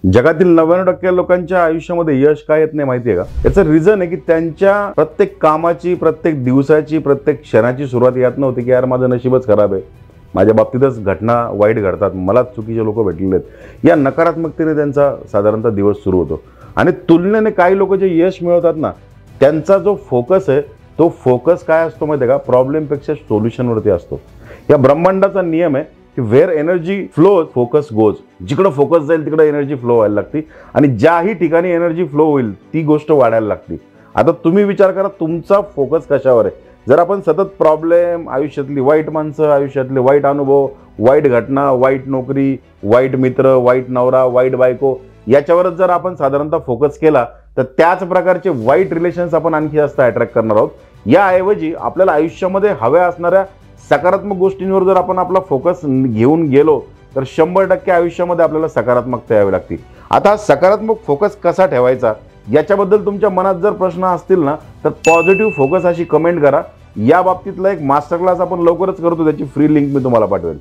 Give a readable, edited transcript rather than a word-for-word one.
जगातील 99% लोकांच्या आयुष्यामध्ये यश काय येत नाही माहिती आहे का? याचं रिझन आहे की त्यांच्या प्रत्येक कामाची, प्रत्येक दिवसाची, प्रत्येक क्षणाची सुरुवात यात नव्हती की यार माझं नशीबच खराब आहे, माझ्या बाबतीतच घटना वाईट घडतात, मलाच चुकीचे लोक भेटलेले आहेत, या नकारात्मकतेने त्यांचा साधारणतः दिवस सुरू होतो. आणि तुलनेने काही लोक जे यश मिळवतात ना, त्यांचा जो फोकस आहे तो फोकस काय असतो माहिती आहे का? प्रॉब्लेमपेक्षा सोल्युशनवरती असतो. या ब्रह्मांडाचा नियम आहे की where energy flow focus goes. जिकडं फोकस जाईल तिकडे एनर्जी फ्लो व्हायला लागते आणि ज्याही ठिकाणी एनर्जी फ्लो होईल ती गोष्ट वाढायला लागते. आता तुम्ही विचार करा तुमचा फोकस कशावर आहे. जर आपण सतत प्रॉब्लेम, आयुष्यातली वाईट माणसं, आयुष्यातले वाईट अनुभव, वाईट घटना, वाईट नोकरी, वाईट मित्र, वाईट नवरा, वाईट बायको याच्यावरच जर आपण साधारणतः फोकस केला तर त्याच प्रकारचे वाईट रिलेशन्स आपण आणखी जास्त अट्रॅक्ट करणार आहोत. याऐवजी आपल्याला आयुष्यामध्ये हव्या असणाऱ्या सकारात्मक गोष्टींवर जर आपण आपला फोकस घेऊन गेलो तर 100% आयुष्यामध्ये आपल्याला सकारात्मकता यावी लागते. आता सकारात्मक फोकस कसा ठेवायचा याच्याबद्दल तुमच्या मनात जर प्रश्न असतील ना तर पॉझिटिव्ह फोकस अशी कमेंट करा. या बाबतीतला एक मास्टर क्लास आपण लवकरच करतो, त्याची फ्री लिंक मी तुम्हाला पाठवेल.